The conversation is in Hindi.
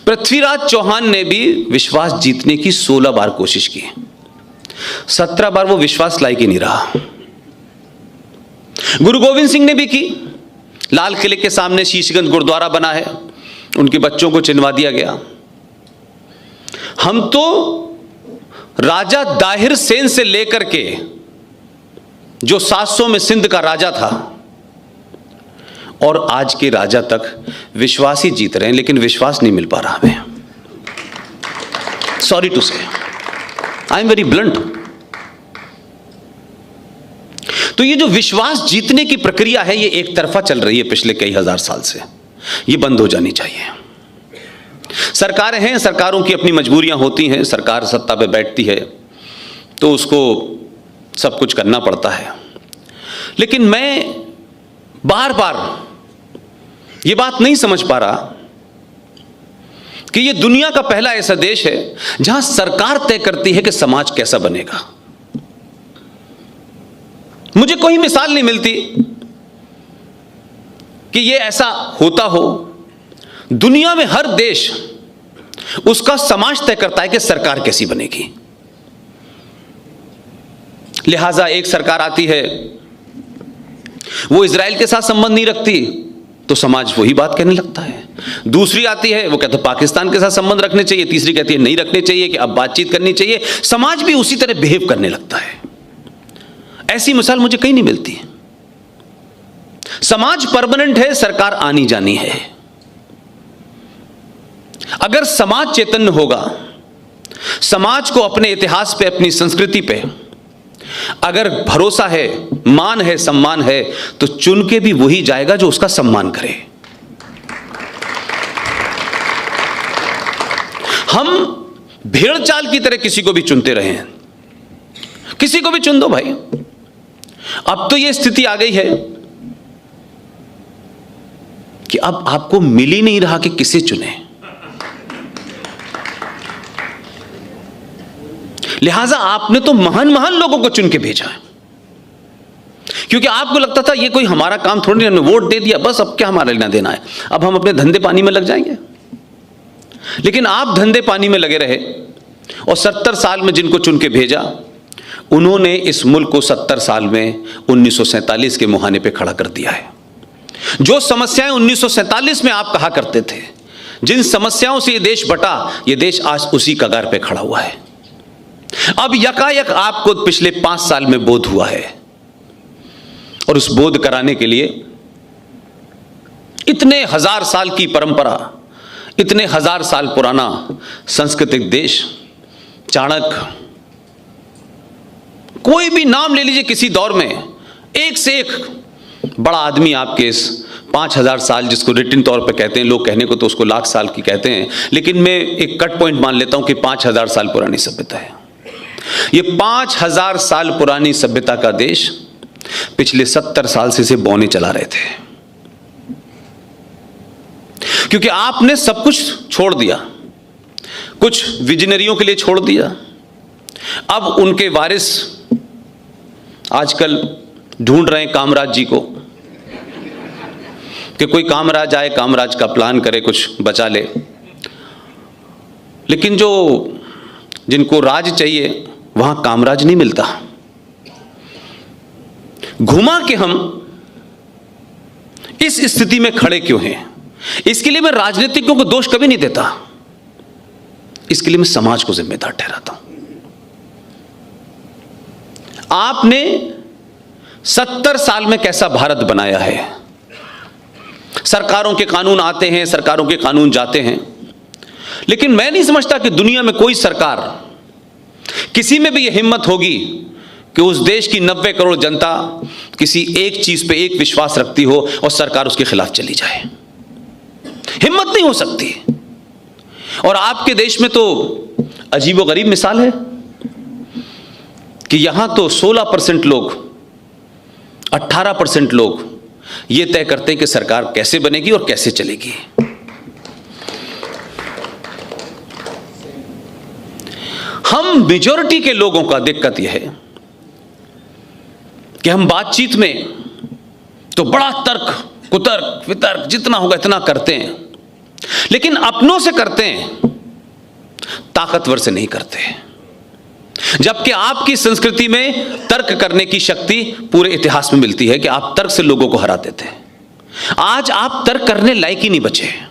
पृथ्वीराज चौहान ने भी विश्वास जीतने की 16 बार कोशिश की, 17 बार वो विश्वास लायक ही नहीं रहा। गुरु गोविंद सिंह ने भी की, लाल किले के सामने शीशगंज गुरुद्वारा बना है, उनके बच्चों को चिनवा दिया गया। हम तो राजा दाहिर सेन से लेकर के जो 700 में सिंध का राजा था और आज के राजा तक विश्वास ही जीत रहे हैं, लेकिन विश्वास नहीं मिल पा रहा हमें। सॉरी टू से, आई एम वेरी ब्लंट। तो ये जो विश्वास जीतने की प्रक्रिया है, ये एक तरफा चल रही है पिछले कई हजार साल से, ये बंद हो जानी चाहिए। सरकारें हैं, सरकारों की अपनी मजबूरियां होती हैं, सरकार सत्ता पे बैठती है तो उसको सब कुछ करना पड़ता है। लेकिन मैं बार बार ये बात नहीं समझ पा रहा कि ये दुनिया का पहला ऐसा देश है जहां सरकार तय करती है कि समाज कैसा बनेगा। मुझे कोई मिसाल नहीं मिलती कि ये ऐसा होता हो। दुनिया में हर देश उसका समाज तय करता है कि सरकार कैसी बनेगी। लिहाजा एक सरकार आती है, वो इजराइल के साथ संबंध नहीं रखती तो समाज वही बात कहने लगता है। दूसरी आती है, वो कहते हैं पाकिस्तान के साथ संबंध रखने चाहिए, तीसरी कहती है नहीं रखने चाहिए, कि अब बातचीत करनी चाहिए। समाज भी उसी तरह बिहेव करने लगता है। ऐसी मिसाल मुझे कहीं नहीं मिलती। समाज परमानेंट है, सरकार आनी जानी है। अगर समाज चैतन्य होगा, समाज को अपने इतिहास पे, अपनी संस्कृति पे अगर भरोसा है, मान है, सम्मान है, तो चुन के भी वही जाएगा जो उसका सम्मान करे। हम भेड़ चाल की तरह किसी को भी चुनते रहे हैं। किसी को भी चुन दो भाई। अब तो यह स्थिति आ गई है कि अब आपको मिल ही नहीं रहा कि किसे चुने। लिहाजा आपने तो महान महान लोगों को चुन के भेजा है, क्योंकि आपको लगता था ये कोई हमारा काम थोड़ी नहीं, वोट दे दिया बस, अब क्या हमारा लेना देना है, अब हम अपने धंधे पानी में लग जाएंगे। लेकिन आप धंधे पानी में लगे रहे और 70 साल में जिनको चुन के भेजा, उन्होंने इस मुल्क को 70 साल में 1947 के मुहाने पे खड़ा कर दिया है। जो समस्याएं 1947 में आप कहा करते थे, जिन समस्याओं से ये देश बटा, ये देश आज उसी कगार पे खड़ा हुआ है। अब यकायक आपको पिछले 5 साल में बोध हुआ है, और उस बोध कराने के लिए इतने हजार साल की परंपरा, इतने हजार साल पुराना सांस्कृतिक देश, चाणक्य, कोई भी नाम ले लीजिए, किसी दौर में एक से एक बड़ा आदमी आपके इस 5000 साल, जिसको रिटन तौर पे कहते हैं, लोग कहने को तो उसको लाख साल की कहते हैं, लेकिन मैं एक कट पॉइंट मान लेता हूं कि 5000 साल पुरानी सभ्यता है। ये 5000 साल पुरानी सभ्यता का देश पिछले 70 साल से इसे बौने चला रहे थे, क्योंकि आपने सब कुछ छोड़ दिया, कुछ विजनरियों के लिए छोड़ दिया। अब उनके वारिस आजकल ढूंढ रहे हैं कामराज जी को, कि कोई कामराज आए, कामराज का प्लान करे, कुछ बचा ले। लेकिन जिनको राज चाहिए वहां कामराज नहीं मिलता। घुमा के हम इस स्थिति में खड़े क्यों हैं? इसके लिए मैं राजनीतिज्ञों को दोष कभी नहीं देता, इसके लिए मैं समाज को जिम्मेदार ठहराता हूं। आपने 70 साल में कैसा भारत बनाया है? सरकारों के कानून आते हैं, सरकारों के कानून जाते हैं, लेकिन मैं नहीं समझता कि दुनिया में कोई सरकार, किसी में भी यह हिम्मत होगी कि उस देश की 90 करोड़ जनता किसी एक चीज पे एक विश्वास रखती हो और सरकार उसके खिलाफ चली जाए। हिम्मत नहीं हो सकती। और आपके देश में तो अजीबोगरीब मिसाल है कि यहां तो 16% लोग, 18% लोग ये तय करते हैं कि सरकार कैसे बनेगी और कैसे चलेगी। हम मेजॉरिटी के लोगों का दिक्कत यह है कि हम बातचीत में तो बड़ा तर्क कुतर्क वितर्क जितना होगा इतना करते हैं, लेकिन अपनों से करते हैं, ताकतवर से नहीं करते। जबकि आपकी संस्कृति में तर्क करने की शक्ति पूरे इतिहास में मिलती है कि आप तर्क से लोगों को हरा देते हैं। आज आप तर्क करने लायक ही नहीं बचे।